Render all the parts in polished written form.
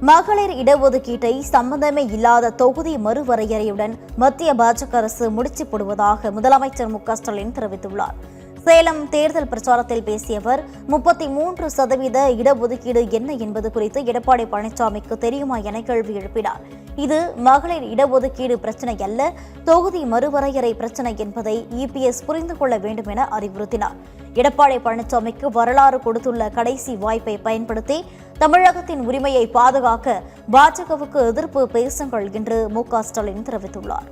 மகளிர் இடஒதுக்கீட்டை சம்பந்தமே இல்லாத தொகுதி மறுவரையறையுடன் மத்திய பாஜக அரசு முடிச்சு போடுவதாக முதலமைச்சர் மு.க.ஸ்டாலின் தெரிவித்துள்ளார். சேலம் தேர்தல் பிரச்சாரத்தில் பேசிய அவர் 33% இடஒதுக்கீடு என்ன என்பது குறித்து எடப்பாடி பழனிசாமிக்கு தெரியுமா என கேள்வி எழுப்பினார். இது மகளிர் இடஒதுக்கீடு பிரச்சினை அல்ல, தொகுதி மறுவரையறை பிரச்சினை என்பதை இபிஎஸ் புரிந்து கொள்ள வேண்டும் என அறிவுறுத்தினார். எடப்பாடி பழனிசாமிக்கு வரலாறு கொடுத்துள்ள கடைசி வாய்ப்பை பயன்படுத்தி தமிழகத்தின் உரிமையை பாதுகாக்க பாஜகவுக்கு எதிர்ப்பு பேசுங்கள் என்று மு.க.ஸ்டாலின் தெரிவித்துள்ளார்.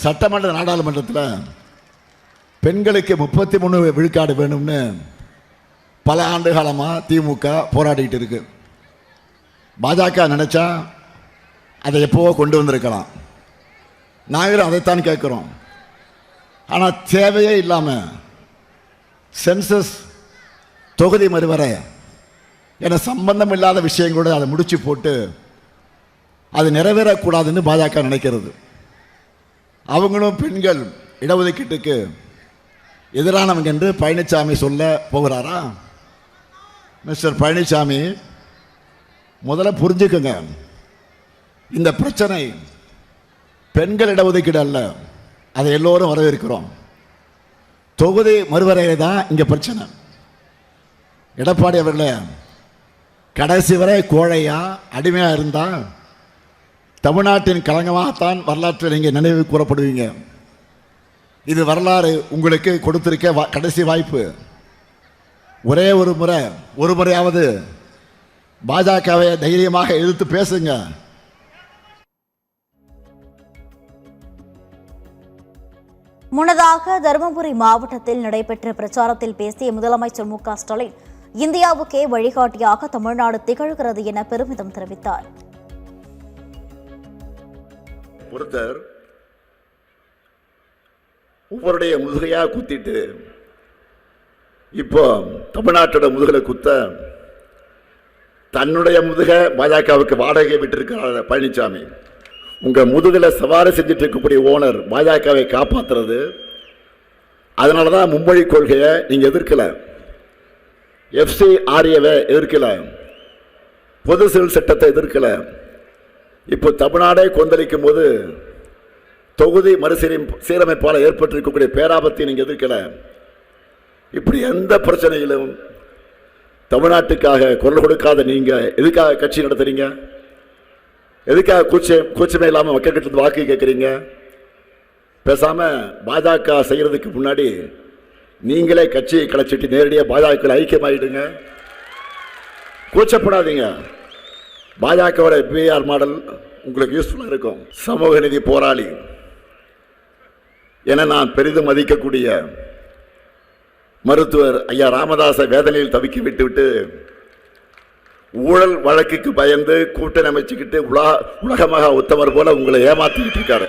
சட்டமன்ற நாடாளுமன்றத்தில் பெண்களுக்கு 33 விழுக்காடு வேணும்னு பல ஆண்டு காலமாக திமுக போராடிட்டு இருக்கு. பாஜக நினைச்சா அதை எப்போவோ கொண்டு வந்திருக்கலாம். நாங்களும் அதைத்தான் கேட்குறோம். ஆனால் தேவையே இல்லாமல் சென்சஸ், தொகுதி மறுவரை என சம்பந்தம் இல்லாத விஷயங்களோட அதை முடிச்சு போட்டு அது நிறைவேறக்கூடாதுன்னு பாஜக நினைக்கிறது. அவங்களும் பெண்கள் இடஒதுக்கீட்டுக்கு எதிரானவங்க என்று பழனிசாமி சொல்ல போகிறாரா? மிஸ்டர் பழனிசாமி, முதல்ல புரிஞ்சுக்குங்க, இந்த பிரச்சனை பெண்கள் இடஒதுக்கீடு அல்ல, அதை எல்லோரும் வரவேற்கிறோம். தொகுதி மறுவரையை தான் இங்கே பிரச்சனை. எடப்பாடி அவர்களே, கடைசி வரை கோழையா அடிமையாக இருந்தால் தமிழ்நாட்டின் களங்கமாகத்தான் வரலாற்றில் நீங்கள் நினைவு கூறப்படுவீங்க. இது வரலாறு உங்களுக்கு கொடுத்திருக்க கடைசி வாய்ப்பு. ஒரே ஒரு முறையாவது பாஜகவை தைரியமாக எதிர்த்து பேசுங்க. முன்னதாக தருமபுரி மாவட்டத்தில் நடைபெற்ற பிரச்சாரத்தில் பேசிய முதலமைச்சர் மு.க.ஸ்டாலின், இந்தியாவுக்கே வழிகாட்டியாக தமிழ்நாடு திகழ்கிறது என பெருமிதம் தெரிவித்தார். ஒருத்தர் ஒவ்வொருடைய முதுகையா குத்திட்டு இப்போ தமிழ்நாட்டோட முதுகலை குத்த தன்னுடைய முதுக பாஜகவுக்கு வாடகை விட்டிருக்கிறார் பழனிசாமி. உங்க முதுகலை சவாரி செஞ்சுட்டு இருக்கக்கூடிய ஓனர் பாஜகவை காப்பாற்றுறது. அதனாலதான் மும்மொழி கொள்கையை நீங்க எதிர்க்கல, FCRA எதிர்க்கல, பொது சிவில் சட்டத்தை எதிர்க்கல. இப்போ தமிழ்நாடே கொந்தளிக்கும் போது தொகுதி மறுசீரமைப்பால் ஏற்பட்டிருக்கக்கூடிய பேராபத்தை நீங்க எதிர்க்கல. இப்படி எந்த பிரச்சனையிலும் தமிழ்நாட்டுக்காக குரல் கொடுக்காத நீங்க எதுக்காக கட்சி நடத்துறீங்க? எதுக்காக கூச்சமே இல்லாமல் மக்கள் கிட்ட வாக்கு கேட்குறீங்க? பேசாம பாஜக செய்யறதுக்கு முன்னாடி நீங்களே கட்சியை கலைச்சிட்டு நேரடியாக பாஜக ஐக்கியமாயிடுங்க. கூச்சப்படாதீங்க. பாஜகவோட பிஆர் மாடல் உங்களுக்கு யூஸ்ஃபுல்லாக இருக்கும். சமூக நீதி போராளி என நான் பெரிதும் மதிக்கக்கூடிய மருத்துவர் ஐயா ராமதாஸை வேதனையில் தவிக்க விட்டுவிட்டு ஊழல் வழக்குக்கு பயந்து கூட்டணி அமைச்சுக்கிட்டு உலகமாக உத்தவர் போல உங்களை ஏமாத்திக்கிட்டு இருக்காரு.